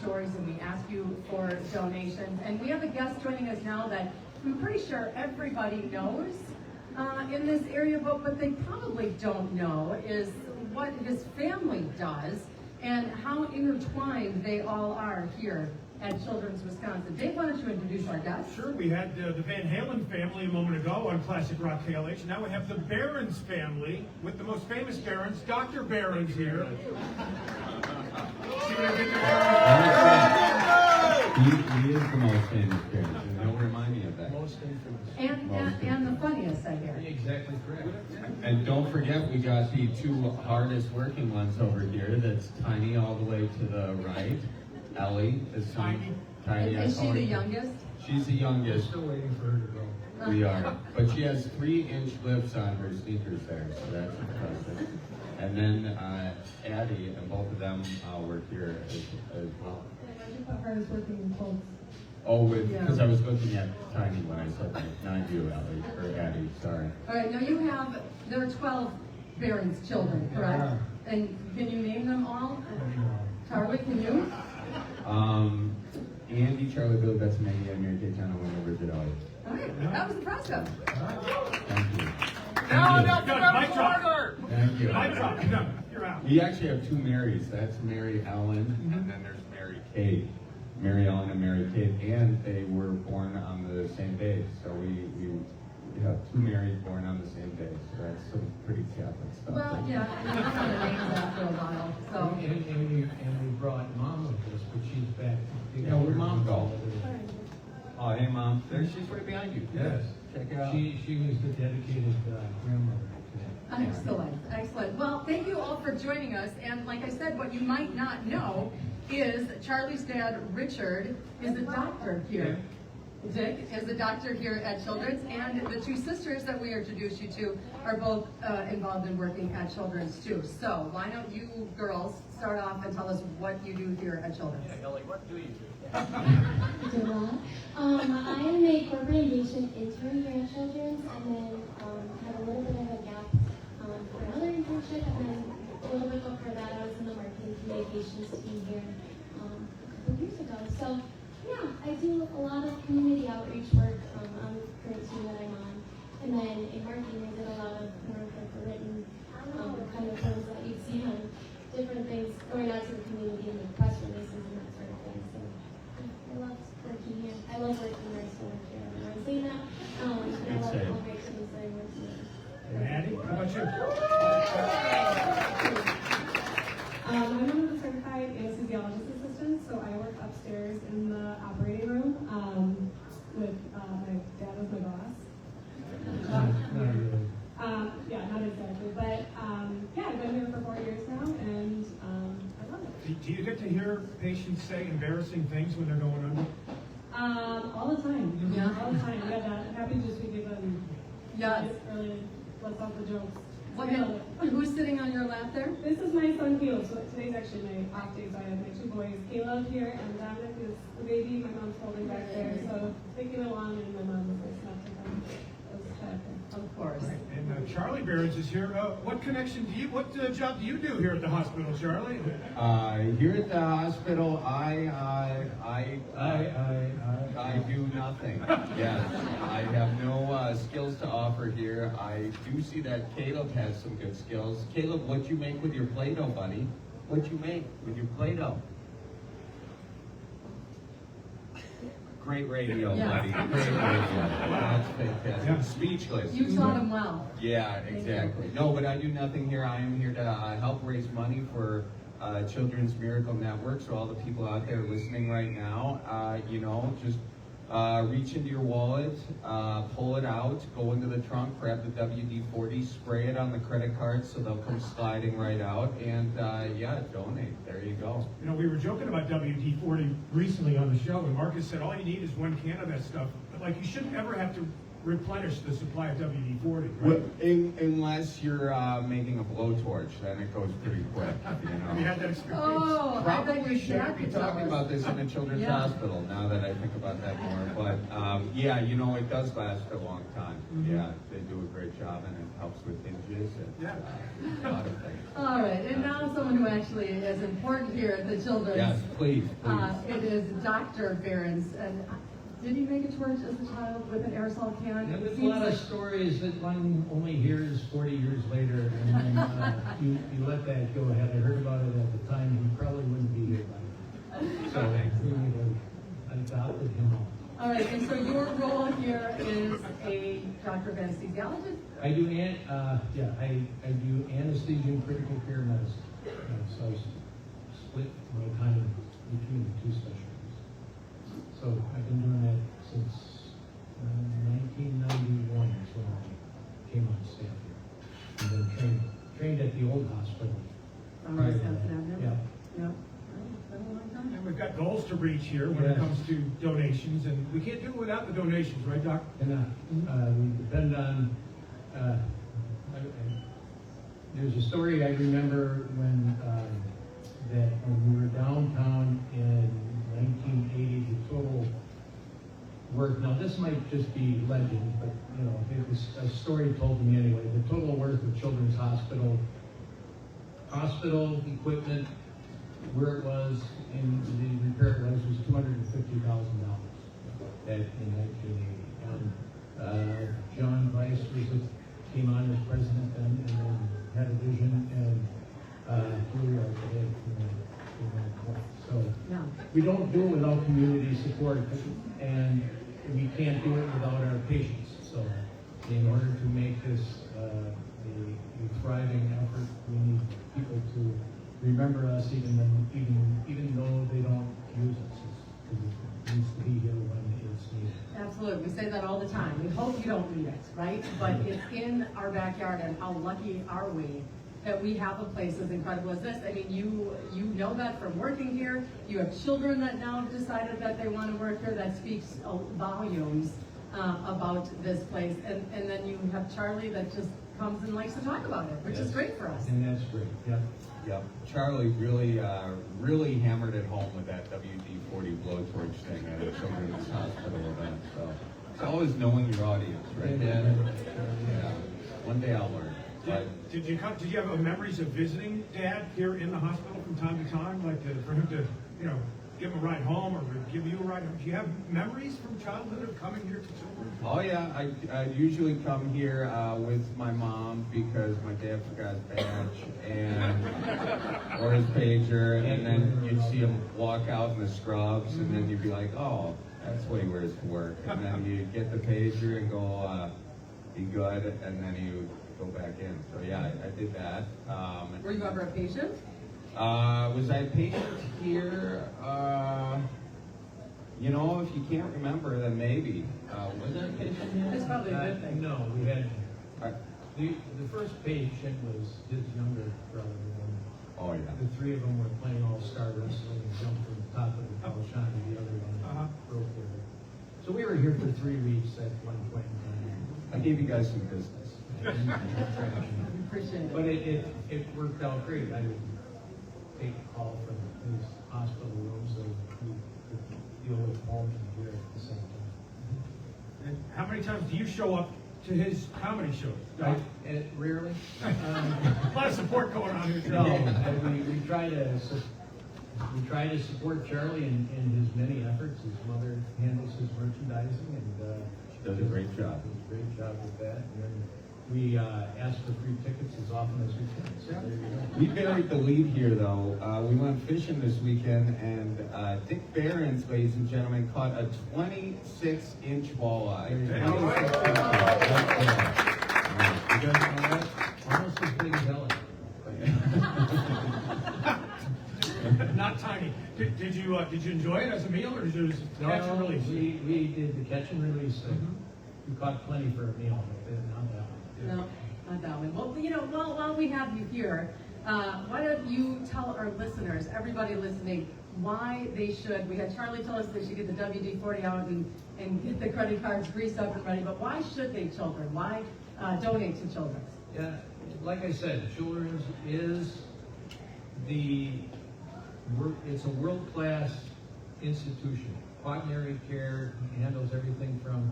stories and we ask you for donations. And we have a guest joining us now that I'm pretty sure everybody knows in this area, but what they probably don't know is what his family does and how intertwined they all are here at Children's Wisconsin. Dave, why don't you introduce our guest? Sure, we had the Van Halen family a moment ago on Classic Rock KLH. Now we have the Berens family with the most famous Berens, Dr. Berens here. See what I did there? He is the most famous Berens, and don't remind me of that. Most infamous. And the funniest, I hear. Exactly correct. And don't forget, we got the two hardest working ones over here. That's Tiny all the way to the right. Ellie is Tiny. Tiny. Is she the youngest? She's the We're youngest. still waiting for her to go. We are. But she has 3-inch lifts on her sneakers there, so that's impressive. And then Addie, and both of them work here as well. Why did you put hers working in quotes? Oh, because I was looking at Tiny when I said that. Not you, Ellie, or Addie, sorry. All right, now there are 12 Berens children, correct? Yeah. And can you name them all? Charlie, can you? Andy, Charlie, Bill, Betsy, Maggie, and Mary Kay, John, Wayne, Richard, Ellie. All right, that was impressive. Thank you. Good, mic drop. Thank you. Mic drop, you're done. You're out. We actually have 2 Marys. That's Mary Ellen, and then there's Mary Kate. Mary Ellen and Mary Kate, and they were born on the same day. So we have 2 Marys born on the same day. So that's some pretty Catholic stuff. Well, yeah, and that's how the names after a while. So, And we brought Mom with us, but she's back. Yeah, where'd Mom go? Oh, hey, Mom. There, she's right behind you. Yes. Check it out. She was the dedicated grandmother. excellent, excellent. Well, thank you all for joining us. And like I said, what you might not know is Charlie's dad, Richard, is a doctor here. Dick is a doctor here at Children's, and the 2 sisters that we introduced you to are both involved in working at Children's too. So why don't you girls start off and tell us what you do here at Children's? Yeah, Ellie, what do you do? I make corporate engagement intern here at Children's, and then had a little bit of a gap for another internship, and then a little bit before that, I was in the marketing communications team here a couple years ago. So yeah, I do a lot of community outreach work on the current team that I'm on, and then in marketing, I did a lot of more of like the written kind of things that you'd see on different things going out to the community and the press releases and that sort of thing. So I love working here. I love working there so much here. I'm saying that. And I love all my teams that I work with. And Addie, how about you? I'm one of the certified anesthesiologist assistants, so I work upstairs in the operating room with my dad as my boss. Not really. Yeah, not exactly, but yeah, I've been here for 4 years now, and I love it. Do you get to hear patients say embarrassing things when they're going under? All the time. Yeah. All the time. Yeah, that happy just to give them. Yes. Really lets off the jokes. Who's sitting on your lap there? This is my son Caleb. So today's actually my off day, so I have my 2 boys, Caleb here, and Dominic is the baby my mom's holding back there. So taking along, and my mom was nice enough to come. Of course. And Charlie Berens is here. What job do you do here at the hospital, Charlie? Here at the hospital, I do nothing. Yes, I have no skills to offer here. I do see that Caleb has some good skills. Caleb, what you make with your Play-Doh, buddy? What you make with your Play-Doh? Great radio, Yeah. buddy. Great radio. That's fantastic. Yeah. Speechless. You taught him well. Yeah, exactly. No, but I do nothing here. I am here to help raise money for Children's Miracle Network. So all the people out there listening right now, just reach into your wallet, pull it out, go into the trunk, grab the WD-40, spray it on the credit card so they'll come sliding right out, and donate. There you go. You know, we were joking about WD-40 recently on the show, and Marcus said all you need is 1 can of that stuff. But like, you shouldn't ever have to replenish the supply of WD-40, Well, right? unless you're making a blowtorch, then it goes pretty quick. You Have you know. had that experience? Oh, I bet Probably your shouldn't dad be could tell talking us. about this in a children's Yeah. hospital. Now that I think about that more, but yeah, you know, it does last a long time. Mm-hmm. Yeah, they do a great job, and it helps with hinges and Yeah. a lot of things. All right, and now someone who actually is important here at the Children's. Yes, please, please. It is Dr. Berens. And did he make a torch as a child with an aerosol can? And there's a Seems lot of like- stories that one only hears 40 years later, and then you let that go ahead. I heard about it at the time, he probably wouldn't be here by now. So we would have adopted him all. All right, and so your role here is a doctor of anesthesiologist? I do, I do anesthesia and critical care medicine. So I split my time between the two specialties. So I've been doing that since 1991 is when I came on staff here. And then trained at the old hospital. From prior to Wisconsin that. Avenue? Yeah. Yeah. Well, it's been a long time. And we've got goals to reach here when it Yes. comes to donations, and we can't do it without the donations, right, Doc? And we depend on, there's a story I remember that when we were downtown in 1980, the total worth, now this might just be legend, but you know, it was a story told to me anyway, the total worth of Children's Hospital equipment, where it was, and the repair it was $250,000 in 1980. And John Weiss came on as president then, and then had a vision, and here we are today. So Yeah. we don't do it without community support, and we can't do it without our patients. So in order to make this a thriving effort, we need people to remember us, even though they don't use us. It needs to be here when it's needed. Absolutely, we say that all the time. We hope you don't need it, right? But it's in our backyard, and how lucky are we that we have a place as incredible as this? I mean, you know that from working here. You have children that now have decided that they want to work here. That speaks volumes about this place. And then you have Charlie that just comes and likes to talk about it, which is Yes. great for us. And that's great, yeah. Yep. Charlie really hammered it home with that WD-40 blowtorch thing at a children's hospital event. So it's always knowing your audience, right, Dad? Yeah. One day I'll learn. But Did you have memories of visiting Dad here in the hospital from time to time, like for him to, give him a ride home or give you a ride home? Do you have memories from childhood of coming here to children? oh yeah, I usually come here with my mom because my dad forgot his badge or his pager, and then you'd see him walk out in the scrubs, and then you'd be like, oh, that's what he wears to work, and then you get the pager and go, be good, and then you go back in. So yeah, I did that. Were you ever a patient? Was I a patient here? If you can't remember, then maybe. Was I a patient here? It's probably a good thing. No, we had, Uh, the first patient was his younger brother. And Oh, yeah. the three of them were playing all-star wrestling and jumped from the top of the Palashon to the other one broke their. So we were here for 3 weeks at one point in time. I gave you guys some business. Appreciate it. But it worked out great. I would take a call from his hospital room so we could deal with home and here at the same time. And how many times do you show up to his comedy shows? Doc? Rarely. A lot of support going on here. No, we try to support Charlie in his many efforts. His mother handles his merchandising and She does a great job. Does a great job with that. And then we ask for free tickets as often as we can. So there you go. We buried the lead here, though. We went fishing this weekend, and Dick Berens, ladies and gentlemen, caught a 26-inch walleye. There you 26 go. inches. You guys know that? Almost as big as Ellen. Not tiny. Did you enjoy it as a meal, or did you just catch and release? We did the catch and release thing. We caught plenty for a meal, but not that one. No, not that one. Well, while we have you here, why don't you tell our listeners, everybody listening, why they should, we had Charlie tell us they should get the WD-40 out and get the credit cards greased up and ready, but why should they, children? Why donate to Children's? Yeah, like I said, Children's is it's a world-class institution. Quaternary care handles everything from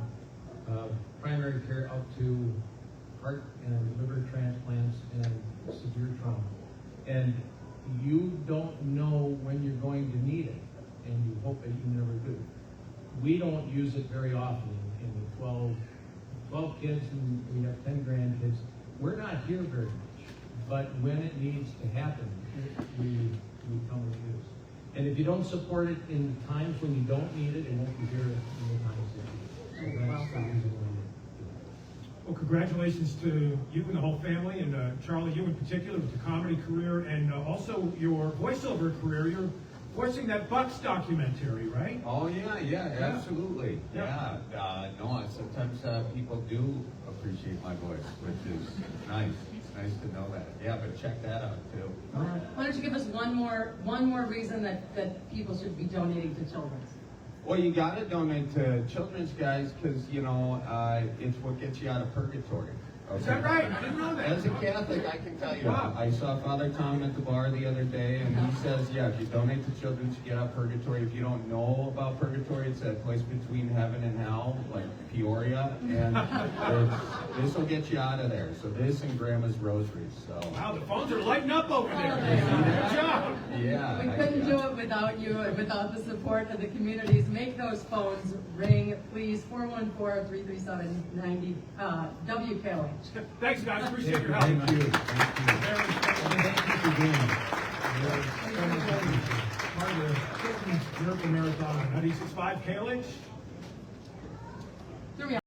primary care up to heart and liver transplants and severe trauma. And you don't know when you're going to need it, and you hope that you never do. We don't use it very often. In the 12 kids and we have 10 grandkids, we're not here very much. But when it needs to happen, we come and use. And if you don't support it in times when you don't need it, it won't be here in the times that you need it. So that's the reason why we do it. Well, congratulations to you and the whole family, and Charlie, you in particular, with your comedy career, and also your voiceover career. You're voicing that Bucks documentary, right? Oh yeah, absolutely. Yeah. No, sometimes people do appreciate my voice, which is nice. It's nice to know that. Yeah, but check that out too. All right. Why don't you give us one more reason that people should be donating to Children's? Well, you got to donate to Children's, guys, because it's what gets you out of purgatory. Is that right? I didn't know that. As a Catholic, I can tell you. Wow. I saw Father Tom at the bar the other day, and he says, yeah, if you donate to Children's, you get out of purgatory. If you don't know about purgatory, it's that place between heaven and hell, like Peoria, and this will get you out of there. So this and Grandma's rosaries. So. Wow, the phones are lighting up over there. Yeah. Good job. Yeah. We couldn't do it without you and without the support of the communities. Make those phones ring, please. 414-337-90 WKOH. Thanks, guys. Appreciate your help. Thank you. Part of the Children's Miracle Marathon on 96.5 KLH.